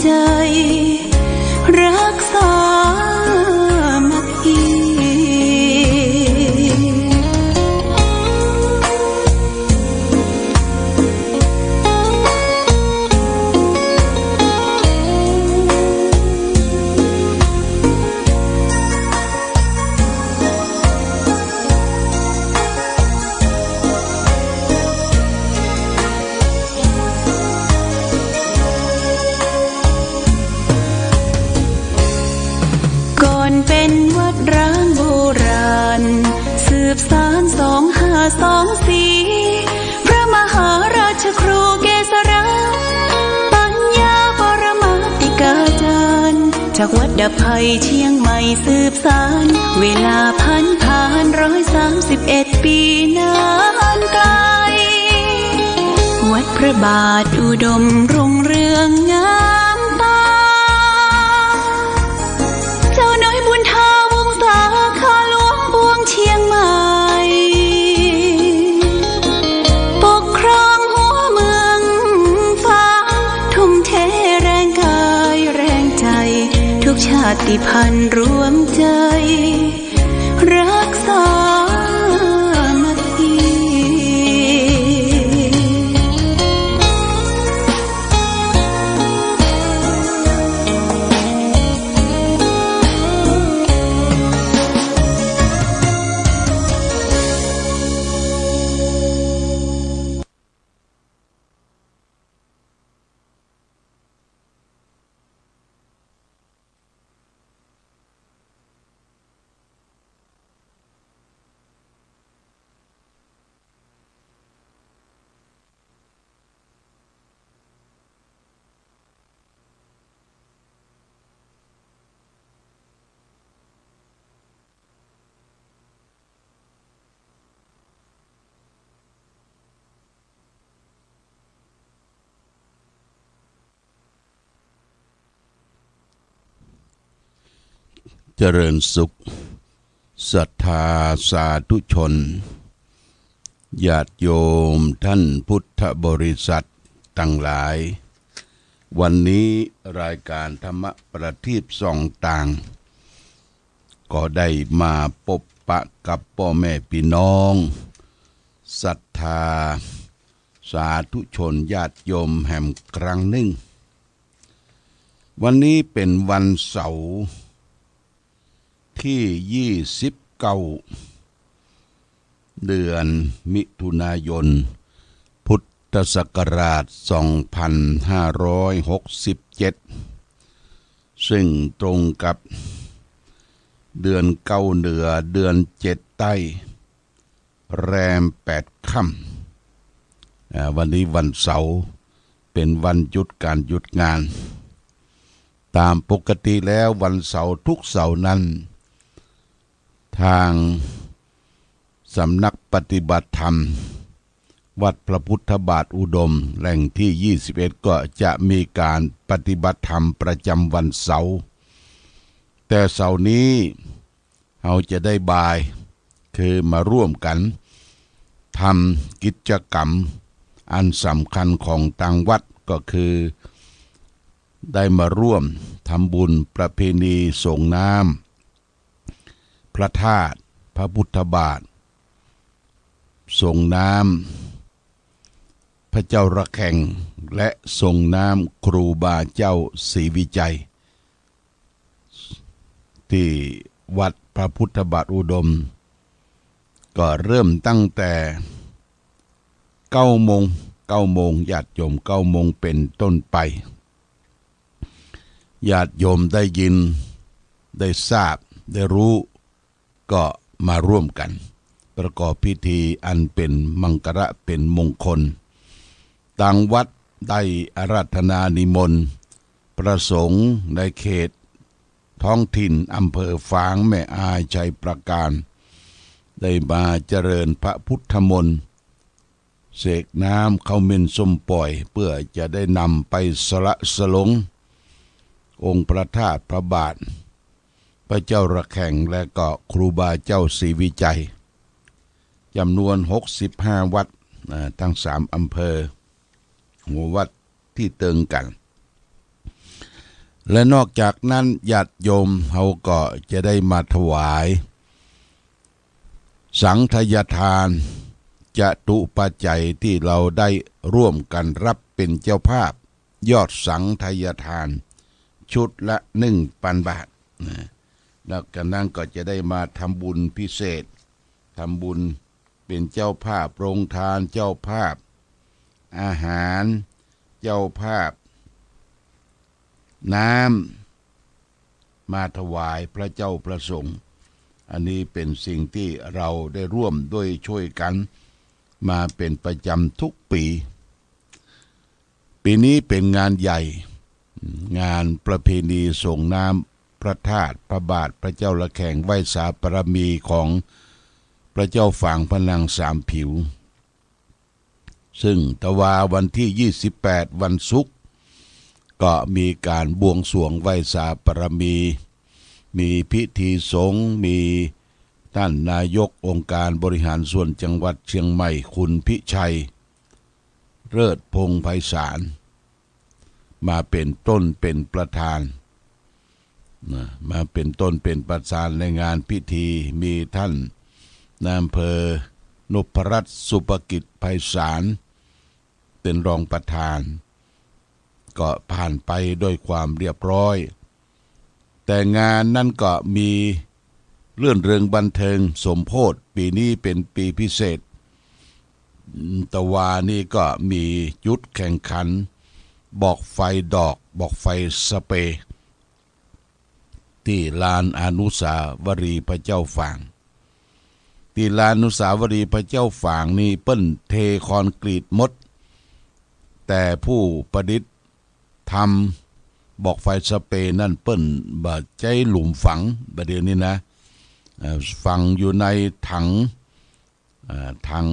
ใจรักษามัคคีเป็นวัดร้างโบราณสืบสาน2524พระมหาราชครูเกษราปัญญาปรมาติกาจารย์จากวัดดาภัยเชียงใหม่สืบสานเวลาผ่าน131 ปีนานไกลวัดพระบาทอุดมรุ่งเรืองงามตาเจ้าน้อยบุญทาวงศาข้าหลวงปวงเชียงใหม่ปกครองหัวเมืองฟ้าทุ่มเทแรงกายแรงใจทุกชาติพันธุ์รวมใจรักษามัคคีเจริญสุขศรัทธาสาธุชนญาติโยมท่านพุทธบริษัททั้งหลายวันนี้รายการธรรมประทีปส่องต่างก็ได้มาพบปะกับพ่อแม่พี่น้องศรัทธาสาธุชนญาติโยมแห่งครั้งหนึ่งวันนี้เป็นวันเสาร์ที่29เดือนมิถุนายนพุทธศักราช2567ซึ่งตรงกับเดือนเก้าเหนือเดือน7ใต้แรม8ค่ำวันนี้วันเสาร์เป็นวันหยุดการหยุดงานตามปกติแล้ววันเสาร์ทุกเสาร์นั้นทางสำนักปฏิบัติธรรมวัดพระพุทธบาทอุดมแหล่งที่21ก็จะมีการปฏิบัติธรรมประจำวันเสาร์แต่เสาร์นี้เราจะได้บ่ายคือมาร่วมกันทำกิจกรรมอันสำคัญของทางวัดก็คือได้มาร่วมทำบุญประเพณีส่งน้ำพระธาตุพระพุทธบาทส่งน้ำพระเจ้าระแข่งและส่งน้ำครูบาเจ้าศรีวิจัยที่วัดพระพุทธบาทอุดมก็เริ่มตั้งแต่9 โมงญาติโยม9 โมงเป็นต้นไปญาติโยมได้ยินได้ทราบได้รู้ก็มาร่วมกันประกอบพิธีอันเป็นมังคละเป็นมงคลต่างวัดได้อาราธนานิมนต์ประสงค์ในเขตท้องถิ่นอำเภอฝางแม่อายชัยประการได้มาเจริญพระพุทธมนต์เสกน้ำเข้าเม่นส้มปล่อยเพื่อจะได้นำไปสละสลงองค์พระธาตุพระบาทพระเจ้าระแข่งและก็ครูบาเจ้าศรีวิจัยจำนวน65วัดทั้ง3อำเภอหัววัดที่เติงกัน และนอกจากนั้นญาติโยมเขาก็จะได้มาถวายสังฆทานทานจตุปัจจัยที่เราได้ร่วมกันรับเป็นเจ้าภาพยอดสังฆทานชุดละ1,000 บาทแล้วกันนั้นก็จะได้มาทำบุญพิเศษทำบุญเป็นเจ้าภาพโรงทานเจ้าภาพอาหารเจ้าภาพน้ำมาถวายพระเจ้าประสงค์อันนี้เป็นสิ่งที่เราได้ร่วมด้วยช่วยกันมาเป็นประจำทุกปีปีนี้เป็นงานใหญ่งานประเพณีส่งน้ำพระธาตุพระบาทพระเจ้าละแข่งไหว้สาบารมีของพระเจ้าฝางพระนางสามผิวซึ่งตวาวันที่28วันศุกร์ก็มีการบวงสรวงไหว้สาบารมีมีพิธีสงฆ์มีท่านนายกองค์การบริหารส่วนจังหวัดเชียงใหม่คุณพิชัยเลิศพงษ์ไพศาลมาเป็นต้นเป็นประธานมาเป็นต้นเป็นประธานในงานพิธีมีท่านนายอำเภอนพรัตน์สุภกิจไพศาลเป็นรองประธานก็ผ่านไปด้วยความเรียบร้อยแต่งานนั้นก็มีเรื่องเริงบันเทิงสมโภชปีนี้เป็นปีพิเศษตะวานี่ก็มียุดแข่งขันบอกไฟดอกบอกไฟสเปรย์ที่ลานอนุสาวรีย์พระเจ้าฝางที่ลานอนุสาวรีย์พระเจ้าฝางนี่เปิ้นเทคอนกรีตหมดแต่ผู้ประดิษฐ์ทำบอกไฟสเปรย์นั่นเปิ้นบ่ใจหลุมฝังประเดี๋ยวนี้นะฝังอยู่ในถัง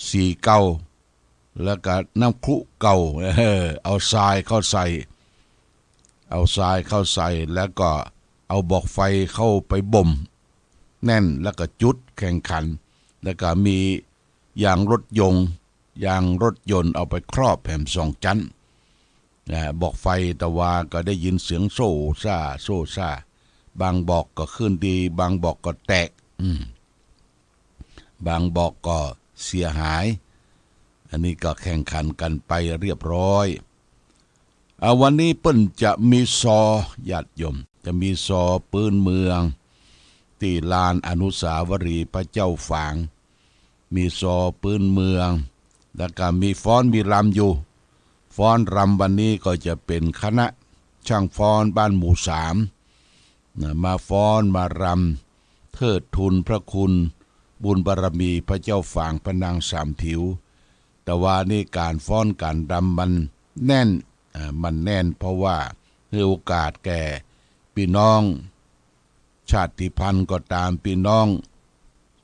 สีเก่าแล้วก็น้ำครุเก่าเอาทรายเข้าใส่แล้วก็เอาบอกไฟเข้าไปบ่มแน่นแล้วก็จุดแข่งขันแล้วก็มียางรถยนต์เอาไปครอบแผ่น2 ชั้นบอกไฟตะวาก็ได้ยินเสียงโซ่ซ่าบางบอกก็ขึ้นดีบางบอกก็แตกบางบอกก็เสียหายอันนี้ก็แข่งขันกันไปเรียบร้อยวันนี้เปิ้นจะมีซอญาติโยมจะมีซอปืนเมืองที่ลานอนุสาวรีย์พระเจ้าฝางมีซอปืนเมืองแล้วก็มีฟ้อนมีรำอยู่ฟ้อนรำวันนี้ก็จะเป็นคณะช่างฟ้อนบ้านหมู่3มาฟ้อนมารำเทิดทูนพระคุณบุญบารมีพระเจ้าฝางพระนางสามผิวแต่ว่านี่การฟ้อนการรำมันแน่นเพราะว่าให้โอกาสแก่พี่น้องชาติพันธุ์ก็ตามพี่น้อง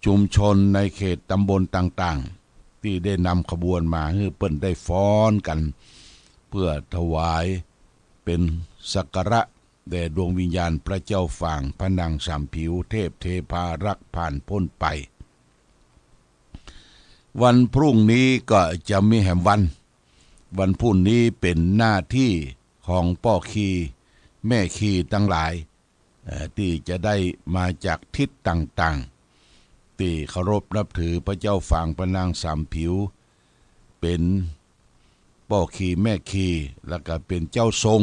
ชุมชนในเขตตำบลต่างๆที่ได้นำขบวนมาให้เปิ้นได้ฟ้อนกันเพื่อถวายเป็นสักการะแด่ดวงวิญญาณพระเจ้าฝางพระนางสามผิวเทพเทพารักผ่านพ้นไปวันพรุ่งนี้ก็จะมีแห่งวันพรุ่งนี้เป็นหน้าที่ของพ่อคีแม่คีทั้งหลายที่จะได้มาจากทิศต่างๆที่เคารพนับถือพระเจ้าฝางพระนางสามผิวเป็นพ่อคีแม่คีแล้วก็เป็นเจ้าทรง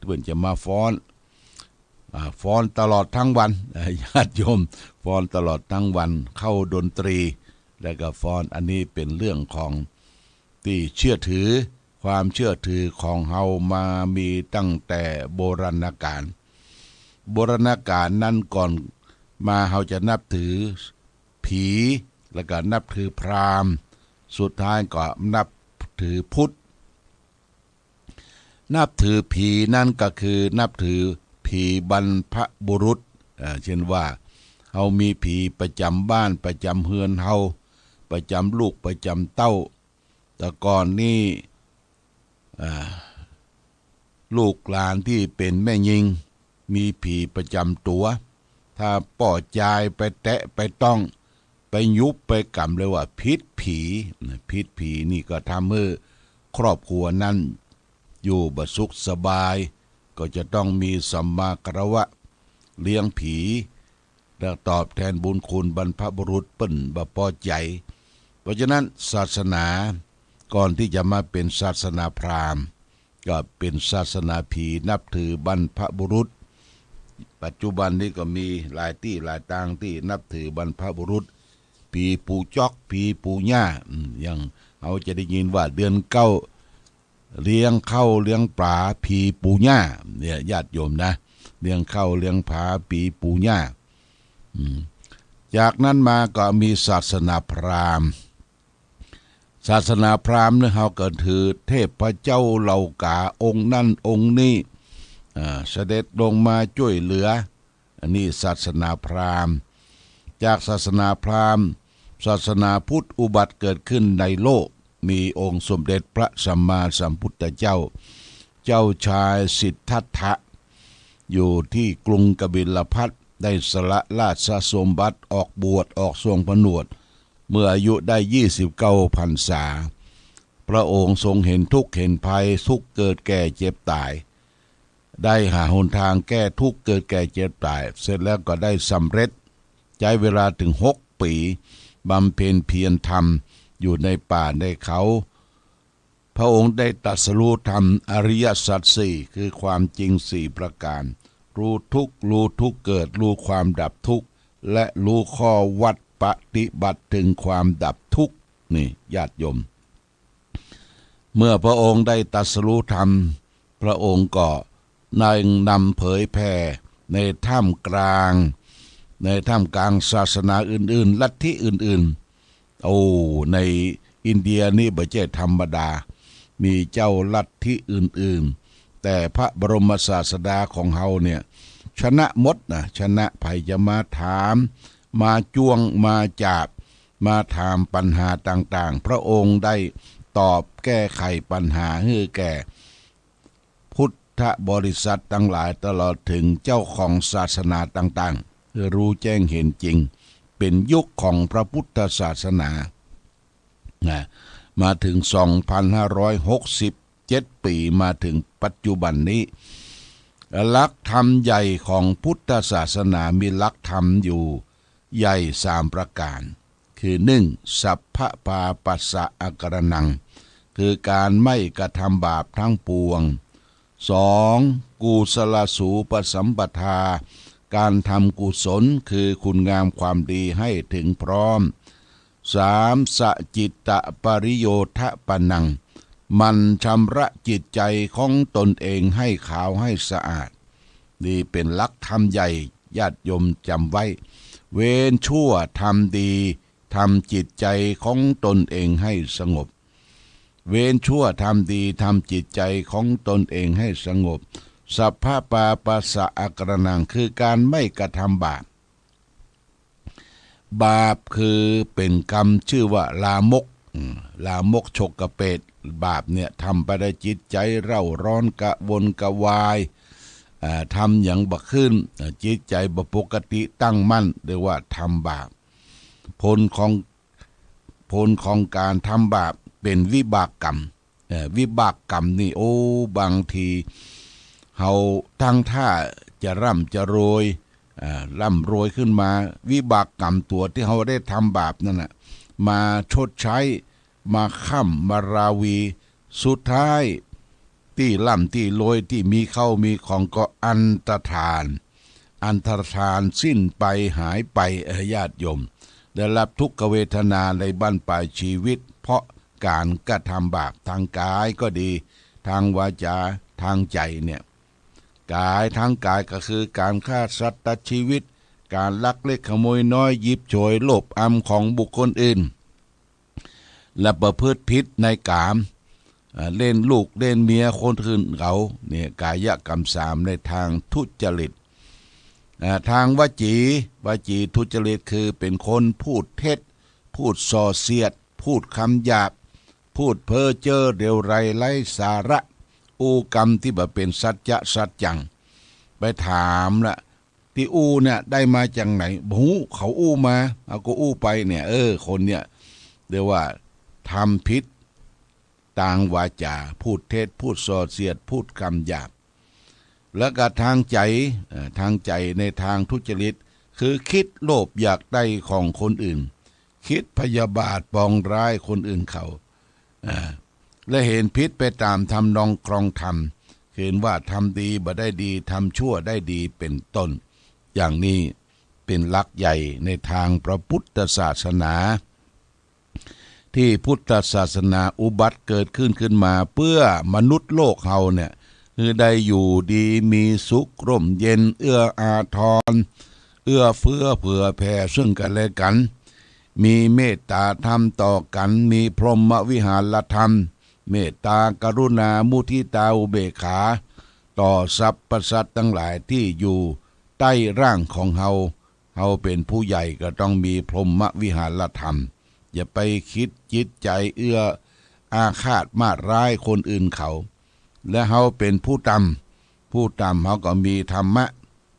เพื่อนจะมาฟ้อนตลอดทั้งวันญาติโยมฟ้อนตลอดทั้งวันเข้าดนตรีแล้วก็ฟ้อนอันนี้เป็นเรื่องของที่เชื่อถือความเชื่อถือของเฮามามีตั้งแต่โบราณกาลนั้นก่อนมาเฮาจะนับถือผีแล้วก็นับถือพราหมณ์สุดท้ายก็นับถือพุทธนับถือผีนั่นก็คือนับถือผีบรรพบุรุษเช่นว่าเฮามีผีประจำบ้านประจำเฮือนเฮาประจำลูกประจำเต้าแต่ก่อนนี่ลูกหลานที่เป็นแม่ยิงมีผีประจำตัวถ้าป่อจายไปแตะไปต้องไปยุบไปกำเลยว่าพิษผีนี่ก็ทำให้ครอบครัวนั้นอยู่บ่สุขสบาย ก็จะต้องมีสัมมาคารวะเลี้ยงผีและตอบแทนบุญคุณบรรพบุรุษเปิ้นบ่พอใจเพราะฉะนั้นศาสนาก่อนที่จะมาเป็นศาสนาพราหมณ์ก็เป็นศาสนาผีนับถือบรรพบุรุษปัจจุบันนี้ก็มีหลายที่หลายต่างที่นับถือบรรพบุรุษผีปู่จอกผีปู่ย่าอย่างเอาจะได้ยินว่าเดือนเก้าเลี้ยงข้าวเลี้ยงปลาผีปู่ย่าเนี่ยญาติโยมนะเลี้ยงข้าวเลี้ยงปลาผีปู่ย่าจากนั้นมาก็มีศาสนาพราหมณ์ศาสนาพราหมณ์เนี่ยเขาก็ถือเทพเจ้าเหล่ากาองค์นั่นองค์นี้เสด็จลงมาช่วยเหลืออันนี้ศาสนาพราหมณ์จากศาสนาพราหมณ์ศาสนาพุทธอุบัติเกิดขึ้นในโลกมีองค์สมเด็จพระสัมมาสัมพุทธเจ้าเจ้าชายสิทธัตถะอยู่ที่กรุงกบิลพัสดุได้สละราชสมบัติออกบวชออกทรงผนวดเมื่ออายุได้29 พรรษาพระองค์ทรงเห็นทุกข์เห็นภัยทุกข์เกิดแก่เจ็บตายได้หาหนทางแก้ทุกข์เกิดแก่เจ็บตายเสร็จแล้วก็ได้สำเร็จใช้เวลาถึง6 ปีบำเพ็ญเพียรธรรมอยู่ในป่าในเขาพระองค์ได้ตรัสรู้ธรรมอริยสัจสี่คือความจริง4 ประการรู้ทุกข์รู้ทุกข์เกิดรู้ความดับทุกข์และรู้ข้อวัดปฏิบัติถึงความดับทุกข์นี่ญาติโยมเมื่อพระองค์ได้ตรัสรู้ธรรมพระองค์ก็นำเผยแผ่ในท่ามกลางศาสนาอื่นๆลัทธิอื่นๆในอินเดียนี่บ่ใช่ธรรมดามีเจ้าลัทธิอื่นๆแต่พระบรมศาสดาของเฮาเนี่ยชนะหมดนะชนะภัยจะมาถามมาจ้วงมาจับมาถามปัญหาต่างๆพระองค์ได้ตอบแก้ไขปัญหาให้แก่พุทธบริษัททั้งหลายตลอดถึงเจ้าของศาสนาต่างๆรู้แจ้งเห็นจริงเป็นยุคของพระพุทธศาสนามาถึง 2,567 ปีมาถึงปัจจุบันนี้หลักธรรมใหญ่ของพุทธศาสนามีหลักธรรมอยู่ใหญ่3 ประการคือ 1. สัพพปาปัสสะอการนังคือการไม่กระทำบาปทั้งปวง 2. กุศลสูปสัมปทาการทำกุศลคือคุณงามความดีให้ถึงพร้อม 3. สจิตตปริโยทปนังมันชำระจิตใจของตนเองให้ขาวให้สะอาดนี่เป็นหลักธรรมใหญ่ญาติโยมจำไว้เว้นชั่วทำดีทำจิตใจของตนเองให้สงบเว้นชั่วทำดีทำจิตใจของตนเองให้สงบสัพพปาปัสสะอการนังคือการไม่กระทำบาปบาปคือเป็นกรรมชื่อว่าลามกฉกกระเปดบาปเนี่ยทำไปได้จิตใจเร่าร้อนกระวนกระวายทำอย่างบักขึ้นจิตใจบ่ปกติตั้งมั่นเรียกว่าทำบาปผลของการทำบาปเป็นวิบากกรรมวิบากกรรมนี่บางทีเฮาทั้งท่าจะร่ำจะรวยร่ำรวยขึ้นมาวิบากกรรมตัวที่เฮาได้ทำบาปนั่นน่ะมาชดใช้มาค้ำมาราวีสุดท้ายที่ร่ำที่รวยที่มีเข้ามีของก็อันตรธานสิ้นไปหายไปญาติโยมได้รับทุกขเวทนาในบั้นปลายชีวิตเพราะการกระทำบาปทางกายก็ดีทางวาจาทางใจเนี่ยกายทางกายก็คือการฆ่าสัตว์ตัดชีวิตการลักเล็กขโมยน้อยยิบโฉยโลภอำของบุคคลอื่นและประพฤติผิดในกามเล่นลูกเล่นเมียคนอื่นเขาเนี่ยกายกรรม3ในทางทุจริตทางวจีทุจริตคือเป็นคนพูดเท็จพูดส่อเสียดพูดคำหยาบพูดเพ้อเจ้อเร็วไรไร้สาระกรรมที่แบบเป็นสัจจังไปถามละที่เนี่ยได้มาจากไหนหูเขามาเอาก็ไปเนี่ยคนเนี่ยเรียกว่าทำผิดต่างวาจาพูดเท็จพูดส่อเสียดพูดคำหยาบ แล้วก็ทางใจในทางทุจริตคือคิดโลภอยากได้ของคนอื่นคิดพยาบาทปองร้ายคนอื่นเขาและเห็นพิษไปตามทำนองครองธรรมเห็นว่าทำดีบ่ได้ดีทำชั่วได้ดีเป็นต้นอย่างนี้เป็นหลักใหญ่ในทางพระพุทธศาสนาที่พุทธศาสนาอุบัติเกิดขึ้นมาเพื่อมนุษย์โลกเฮาเนี่ยคือได้อยู่ดีมีสุขร่มเย็นเอื้ออาทรเอื้อเฟื้อเผื่อแผ่ซึ่งกันและกันมีเมตตาธรรมต่อกันมีพรหมวิหารธรรมเมตตากรุณามุทิตาอุเบกขาต่อสรรพสัตว์ทั้งหลายที่อยู่ใต้ร่างของเฮาเป็นผู้ใหญ่ก็ต้องมีพรหมวิหารธรรมอย่าไปคิดจิตใจเอื้ออาฆาตมาร้ายคนอื่นเขาและเฮาเป็นผู้ต่ำเฮาก็มีธรรมะ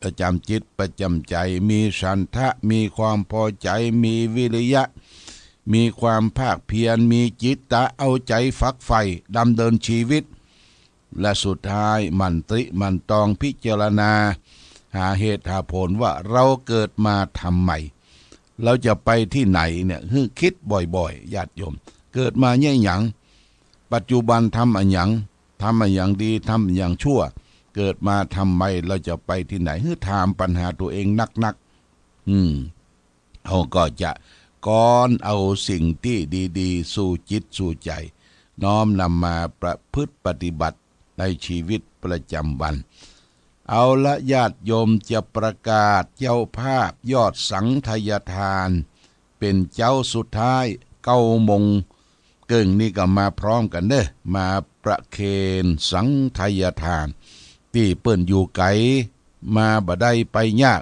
ประจำจิตประจำใจมีฉันทะมีความพอใจมีวิริยะมีความภาคเพียรมีจิตตะเอาใจฝักใฝ่ดำเนินชีวิตและสุดท้ายมันตองพิจารณาหาเหตุหาผลว่าเราเกิดมาทำไมเราจะไปที่ไหนเนี่ยคิดบ่อยๆญาติโยมเกิดมาเนี่ยหยังปัจจุบันทำอะไรอย่างดีทำอย่างชั่วเกิดมาทำไมเราจะไปที่ไหนถามปัญหาตัวเองนักเขาก็จะก้อนเอาสิ่งที่ดีๆสู่จิตสู่ใจน้อมนำมาประพฤติปฏิบัติในชีวิตประจำวันเอาละญาติโยมจะประกาศเจ้าภาพยอดสังฆทานเป็นเจ้าสุดท้าย9 โมงเกิ่งนี่ก็มาพร้อมกันเด้อมาประเคนสังฆทานที่เปิ้นอยู่ไกลมาบ่ได้ไปยาก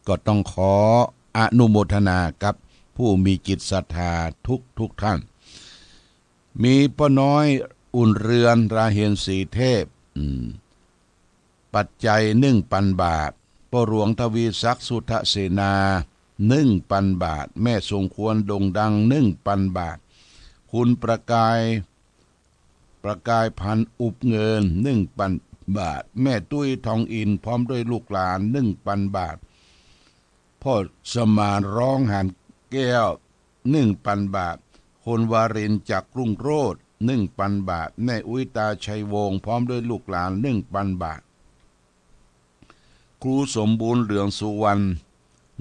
ก็ต้องขออนุโมทนากับผู้มีจิตศรัทธาทุกท่านมีป้าน้อยอุ่นเรือนราเห็นสีเทพปัจจัย1,000 บาทพ่อหลวงทวีศักดิ์สุทธเสนา 1,000 บาทแม่ทรงควรโด่งดัง 1,000 บาทคุณประกายพันอุบเงิน 1,000 บาทแม่ตุ้ยทองอินพร้อมด้วยลูกหลาน 1,000 บาทพ่อสมานร้องหันแก้ว 1,000 บาทคนวารินจากกรุงโรจน์ 1,000 บาทแม่อุ้ยตาชัยวงศ์พร้อมด้วยลูกหลาน 1,000 บาทครูสมบูรณ์เหลืองสุวรรณ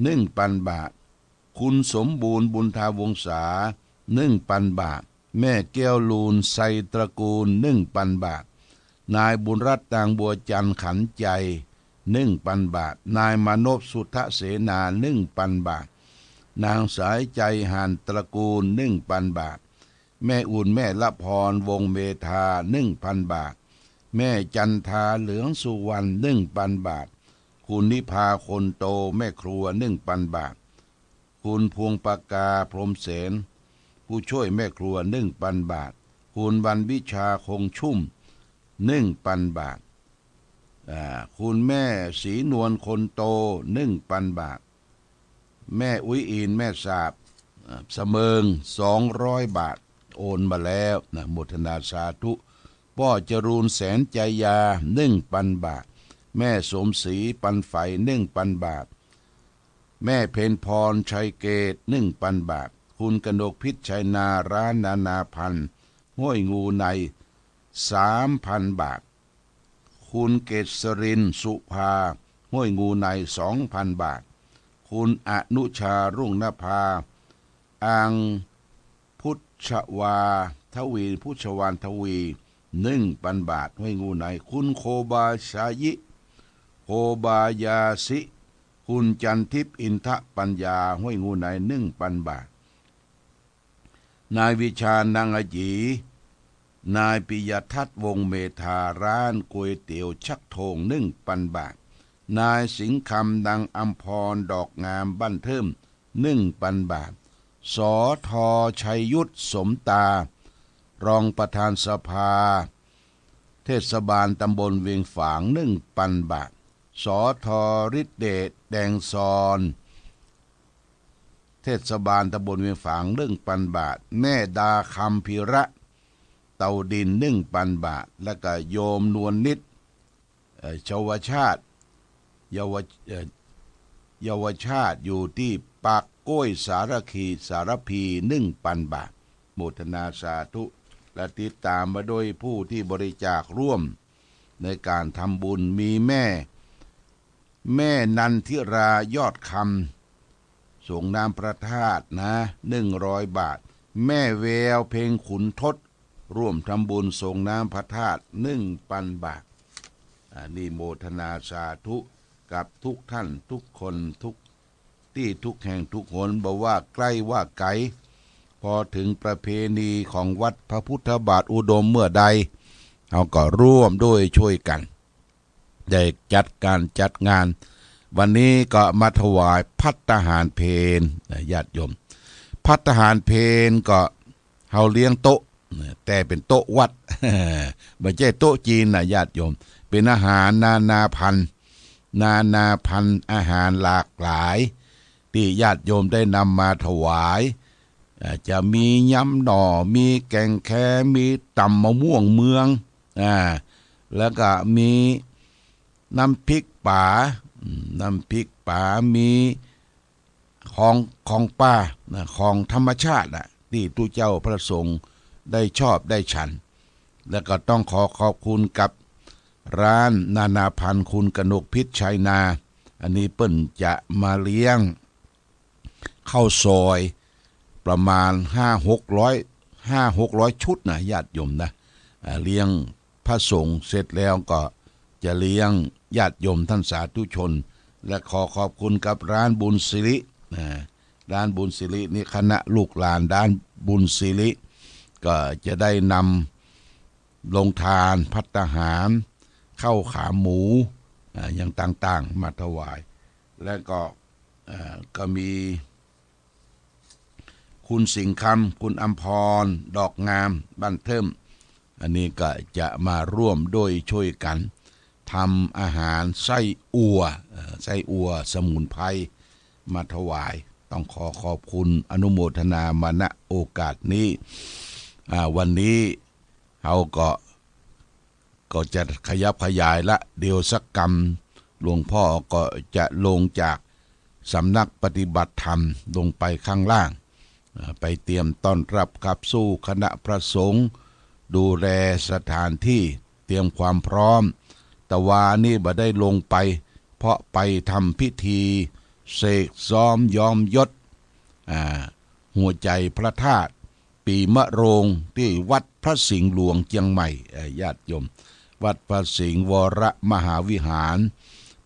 1,000 บาทคุณสมบูรณ์บุญทาวงศา 1,000 บาทแม่แก้วลูนไซตระกูล 1,000 บาทนายบุญรัตน์ต่างบัวจันทร์ขันใจ 1,000 บาทนายมานพสุทธเสนา 1,000 บาทนางสายใจหานตระกูล 1,000 บาทแม่อุ่นแม่ละพรวงเมธา 1,000 บาทแม่จันทาเหลืองสุวรรณ 1,000 บาทคุณนิพาคนโตแม่ครัว 1,000 บาทคุณพวงปากาพรหมเสนผู้ช่วยแม่ครัว 1,000 บาทคุณวันวิชาคงชุ่ม 1,000 บาทคุณแม่ศรีนวลคนโต 1,000 บาทแม่อุ้ยอินแม่สาบเสมิง200 บาทโอนมาแล้วนะโมทนาสาธุพ่อจรูนแสนใจยา 1,000 บาทแม่สมศรีปันไฟ 1,000 บาทแม่เพนพรชัยเกต 1,000 บาทคุณกนกพิษชัยนาร้านนานาพันธ์ห้วยงูใน 3,000 บาทคุณเกษรินสุภาห้วยงูใน 2,000 บาทคุณอนุชารุ่งนภาอังพุทธวาทวีพุทธวานทวี 1,000 บาทห้วยงูในคุณโคบาชายิโคบายาสิคุณจันทิพย์อินทะปัญญาห้วยงูใน 1,000 บาทนายวิชานางอจีนายปิยทัศน์วงเมธาร้านก๋วยเตี๋ยวชักธง 1,000 บาทนายสิงห์คำดังอัมพรดอกงามบ้านเทิม 1,000 บาทสทชัยยุทธสมตารองประธานสภาเทศบาลตำบลเวียงฝาง 1,000 บาทสทฤทธิเดชแดงซอนเทศบาลตำบลเวียงฝาง 1,000 บาทแม่ดาคำพิระเตาดิน 1,000 บาทและก็โยมนวลนิด เยาวชาติเยาวชาติอยู่ที่ปากก้อยสารพี1,000 บาทโมทนาสาธุและติดตามมาโดยผู้ที่บริจาคร่วมในการทำบุญมีแม่นันทิรายอดคำส่งน้ำพระธาตุนะ100 บาทแม่แววเพลงขุนทศร่วมทำบุญส่งน้ำพระธาตุ 1,000 บาทนี่โมทนาสาธุกับทุกท่านทุกคนทุกที่ทุกแห่งทุกหนบอกว่าใกล้ว่าไกลพอถึงประเพณีของวัดพระพุทธบาทอุดมเมื่อใดเราก็ร่วมด้วยช่วยกันได้จัดงานวันนี้ก็มาถวายภัตตาหารเพลญาติโยมภัตตาหารเพลก็เฮาเลี้ยงโต๊ะแต่เป็นโต๊ะวัด ไม่ใช่โต๊ะจีนนะญาติโยมเป็นอาหารนานาพันธุ์อาหารหลากหลายที่ญาติโยมได้นำมาถวายจะมียำหน่อมีแกงแคมีตำมะม่วงเมืองแล้วก็มีน้ำพริกป่ามีของป่าของธรรมชาติที่ทุกเจ้าพระสงฆ์ได้ชอบได้ฉันแล้วก็ต้องขอบคุณกับร้านนานาพันธุ์คุณกนกพิษชัยนาอันนี้เปิ้นจะมาเลี้ยงข้าวซอยประมาณ500-600 ชุดนะญาติโยมนะเลี้ยงพระสงฆ์เสร็จแล้วก็จะเลี้ยงญาติโยมท่านสาธุชนและขอบคุณกับร้านบุญสิริร้านบุญสิรินี่คณะลูกหลานด้านบุญสิริก็จะได้นำลงทานภัตตาหารข้าวขาหมูอย่างต่างๆมาถวายและก็มีคุณสิงห์คำคุณอัมพรดอกงามบ้านเทิมอันนี้ก็จะมาร่วมด้วยช่วยกันทำอาหารไส้อั่วสมุนไพรมาถวายต้องขอบคุณอนุโมทนามาณโอกาสนี้วันนี้เราก็จะขยับขยายละเดี๋ยวสักกรรมหลวงพ่อก็จะลงจากสำนักปฏิบัติธรรมลงไปข้างล่างไปเตรียมต้อนรับขับสู้คณะพระสงฆ์ดูแลสถานที่เตรียมความพร้อมแต่ว่านี่บ่ได้ลงไปเพราะไปทำพิธีเสกซ้อมยอมยศหัวใจพระธาตุปีมะโรงที่วัดพระสิงห์หลวงเชียงใหม่ญาติโยมวัดพระสิงห์วรมหาวิหาร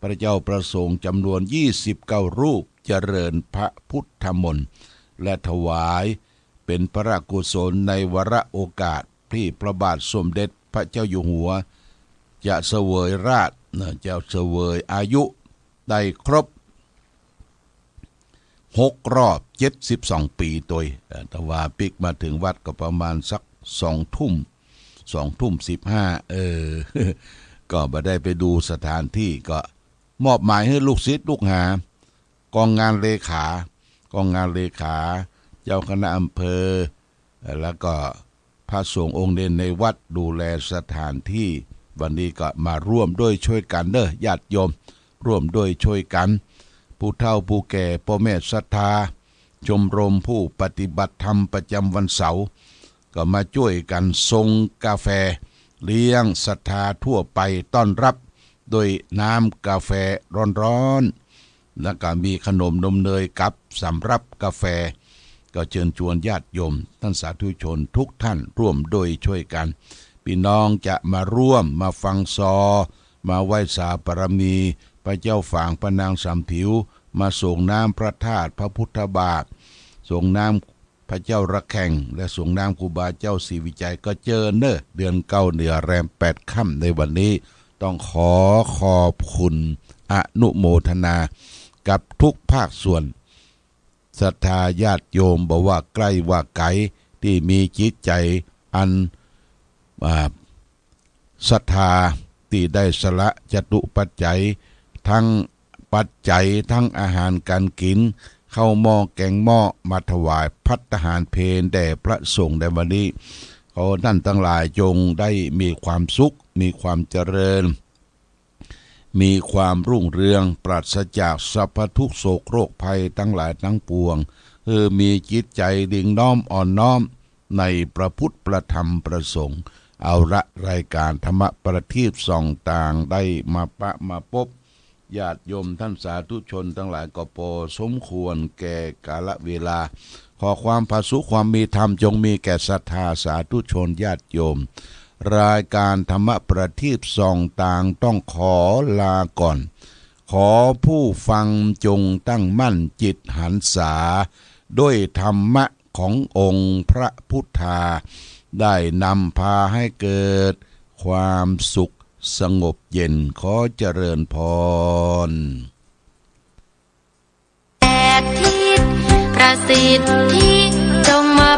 พระเจ้าประสงค์จำนวน29 รูปเจริญพระพุทธมนต์และถวายเป็นพระกุศลในวาระโอกาสที่พระบาทสมเด็จพระเจ้าอยู่หัวจะเสวยราชจะเสวยอายุได้ครบ6 รอบ 72 ปีตัวแต่ว่าปิกมาถึงวัดก็ประมาณสัก2 ทุ่ม 15ก็บ่ได้ไปดูสถานที่ก็มอบหมายให้ลูกศิษย์ลูกหากองงานเลขาเจ้าคณะอำเภอแล้วก็พระสงฆ์องค์เด่นในวัดดูแลสถานที่วันนี้ก็มาร่วมด้วยช่วยกันเด้อญาติโยมร่วมด้วยช่วยกันผู้เฒ่าผู้แก่พ่อแม่ศรัทธาชมรมผู้ปฏิบัติธรรมประจำวันเสาร์ก็มาช่วยกันส่งกาแฟเลี้ยงศรัทธาทั่วไปต้อนรับโดยน้ำกาแฟร้อนๆแล้วก็มีขนมนมเนยกับสำรับกาแฟก็เชิญชวนญาติโยมท่านสาธุชนทุกท่านร่วมด้วยช่วยกันพี่น้องจะมาร่วมมาฟังซอมาไหว้สาบารมีพระเจ้าฝางพระนางสามผิวมาส่งน้ำพระธาตุพระพุทธบาทส่งน้ำพระเจ้าระแข่งและส่งน้ำครูบาเจ้าศรีวิจัยก็เจอเนอะเดือน9 เดือนแรม 8 ค่ำในวันนี้ต้องขอบคุณอนุโมทนากับทุกภาคส่วนศรัทธาญาติโยมบอกว่าใกล้ว่าไกลที่มีจิตใจอันศรัทธาที่ได้สละจตุปัจจัยทั้งปัจจัยทั้งอาหารการกินข้าวหม้อแกงหม้อมาถวายภัตตาหารเพลแด่พระสงฆ์ในวันนี้ขอท่านทั้งหลายจงได้มีความสุขมีความเจริญ มีความรุ่งเรืองปราศจากสรรพทุกข์โศกโรคภัยทั้งหลายทั้งปวงมีจิตใจดิ่งน้อมอ่อนน้อมในพระพุทธประธรรมประสงค์เอาละรายการธรรมประทีปส่องต่างได้มาพบญาติโยมท่านสาธุชนทั้งหลายก็พอสมควรแก่กาลเวลาขอความผาสุขความมีธรรมจงมีแก่ศรัทธาสาธุชนญาติโยมรายการธรรมประทีปส่องต่างต้องขอลาก่อนขอผู้ฟังจงตั้งมั่นจิตหันษาด้วยธรรมะขององค์พระพุทธาได้นำพาให้เกิดความสุขสงบเย็นขอเจริญพรทิศประสิทธิจงมา